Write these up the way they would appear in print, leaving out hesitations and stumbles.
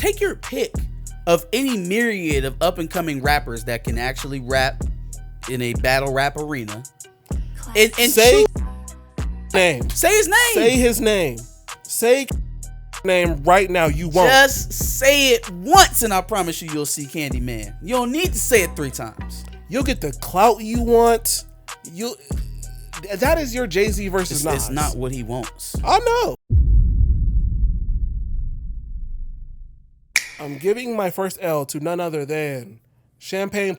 take your pick of any myriad of up-and-coming rappers that can actually rap in a battle rap arena. And say name. Say his name. Say his name. Say name right now. You won't. Just say it once and I promise you'll see Candyman. You don't need to say it 3 times. You'll get the clout you want. That is your Jay-Z versus Nas. It's not what he wants. I know. I'm giving my first L to none other than Champagne,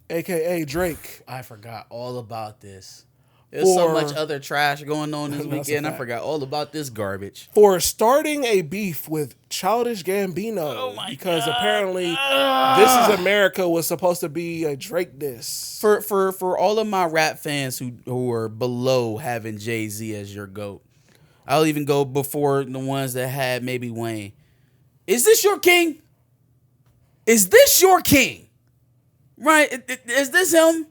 aka Drake. I forgot all about this. There's so much other trash going on this weekend. I forgot all about this garbage. For starting a beef with Childish Gambino. Because apparently This Is America was supposed to be a Drake diss. For all of my rap fans who are below having Jay-Z as your GOAT, I'll even go before the ones that had maybe Wayne. Is this your king? Is this your king? Right? Is this him?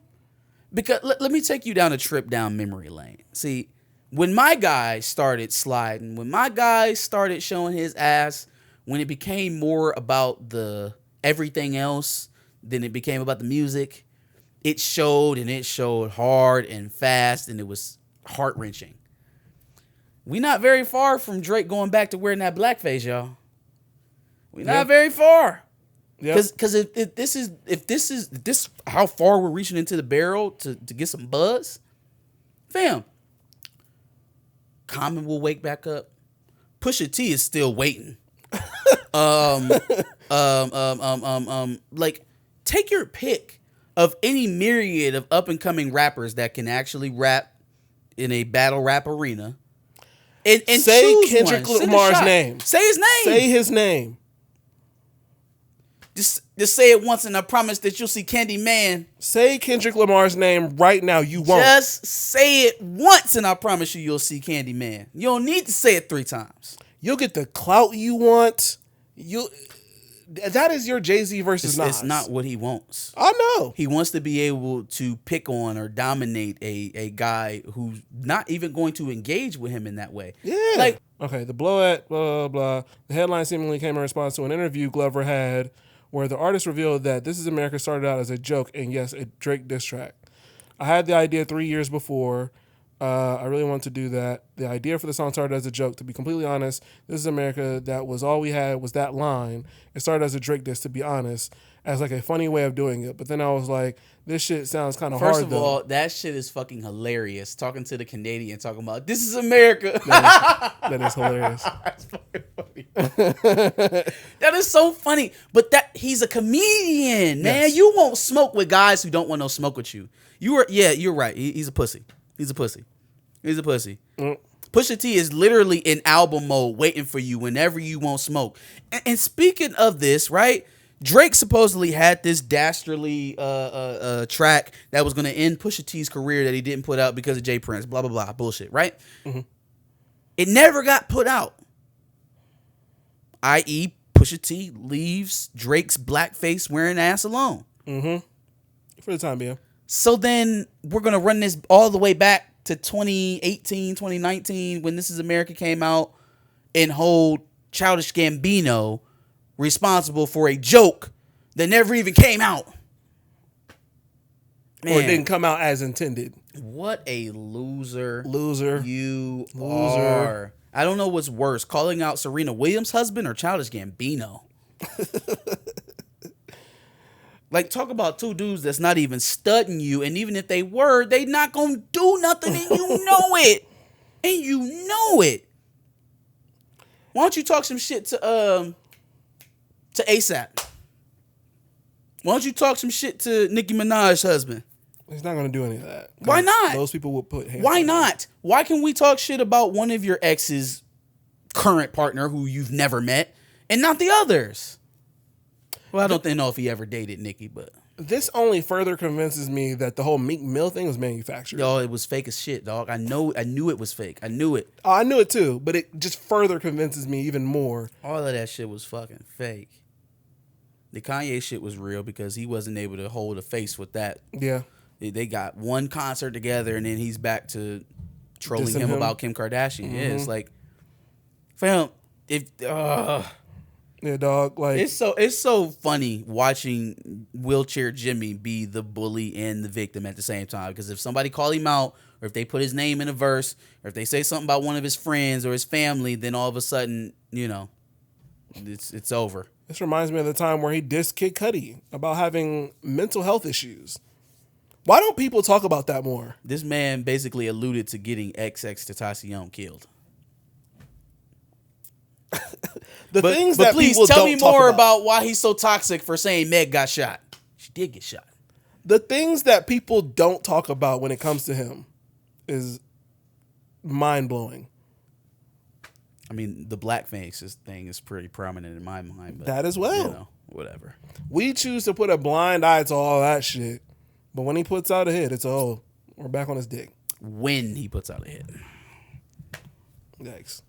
Because let me take you down a trip down memory lane. See, when my guy started sliding, when my guy started showing his ass, when it became more about the everything else than it became about the music, it showed, and it showed hard and fast, and it was heart-wrenching. We not very far from Drake going back to wearing that blackface, y'all. We not very far. Because if this is how far we're reaching into the barrel to get some buzz, fam, Common will wake back up. Pusha T is still waiting. Like, take your pick of any myriad of up and coming rappers that can actually rap in a battle rap arena. And say Kendrick Lamar's name. Say his name. Say his name. Just say it once and I promise that you'll see Candyman. Say Kendrick Lamar's name right now. You won't. Just say it once and I promise you'll see Candyman. You don't need to say it 3 times. You'll get the clout you want. That is your Jay-Z versus Nas. It's not what he wants. I know. He wants to be able to pick on or dominate a guy who's not even going to engage with him in that way. Yeah. Like, okay, the blow at blah, blah, blah. The headline seemingly came in response to an interview Glover had where the artist revealed that This Is America started out as a joke and, yes, a Drake diss track. I had the idea 3 years before. I really wanted to do that. The idea for the song started as a joke. To be completely honest, This Is America, that was all we had was that line. It started as a Drake diss, to be honest, as like a funny way of doing it. But then I was like, this shit sounds kind of hard, First of all, that shit is fucking hilarious. Talking to the Canadian, talking about, This Is America. That is hilarious. That's fucking funny. That is so funny. But he's a comedian, man. Yes. You won't smoke with guys who don't want no smoke with you. You're right. He's a pussy. He's a pussy. Pusha T is literally in album mode waiting for you whenever you won't smoke. And speaking of this, right? Drake supposedly had this dastardly track that was going to end Pusha T's career that he didn't put out because of Jay Prince, blah, blah, blah, bullshit, right? Mm-hmm. It never got put out. I.e., Pusha T leaves Drake's blackface wearing ass alone. Mm-hmm. For the time being. So then we're going to run this all the way back to 2018, 2019, when This Is America came out, and hold Childish Gambino responsible for a joke that never even came out. Man, or it didn't come out as intended. What a loser. You are. I don't know what's worse, calling out Serena Williams' husband or Childish Gambino. Like, talk about 2 dudes that's not even studying you, and even if they were, they not gonna do nothing, and you know it. And you know it. Why don't you talk some shit to ASAP? Why don't you talk some shit to Nicki Minaj's husband? He's not gonna do any of that. Why not? Those people will put hands Why on not? him. Why can we talk shit about one of your ex's current partner who you've never met and not the others? Well, I don't know if he ever dated Nicki, but this only further convinces me that the whole Meek Mill thing was manufactured. Yo, it was fake as shit, dog. I knew it was fake. I knew it. Oh, I knew it too, but it just further convinces me even more. All of that shit was fucking fake. The Kanye shit was real because he wasn't able to hold a face with that. Yeah. They got one concert together and then he's back to trolling Dissing him him about Kim Kardashian. Mm-hmm. Yeah, it's like, fam, Yeah, dog. Like It's so funny watching wheelchair Jimmy be the bully and the victim at the same time. Because if somebody call him out, or if they put his name in a verse, or if they say something about one of his friends or his family, then all of a sudden, it's over. this reminds me of the time where he dissed Kid Cudi about having mental health issues. Why don't people talk about that more? This man basically alluded to getting XXXTentacion killed. But please people tell don't me talk more about why he's so toxic for saying Meg got shot. She did get shot. The things that people don't talk about when it comes to him is mind-blowing. I mean, the blackface thing is pretty prominent in my mind. But, That as well. Whatever. We choose to put a blind eye to all that shit. But when he puts out a hit, it's, we're back on his dick. When he puts out a hit. Yikes.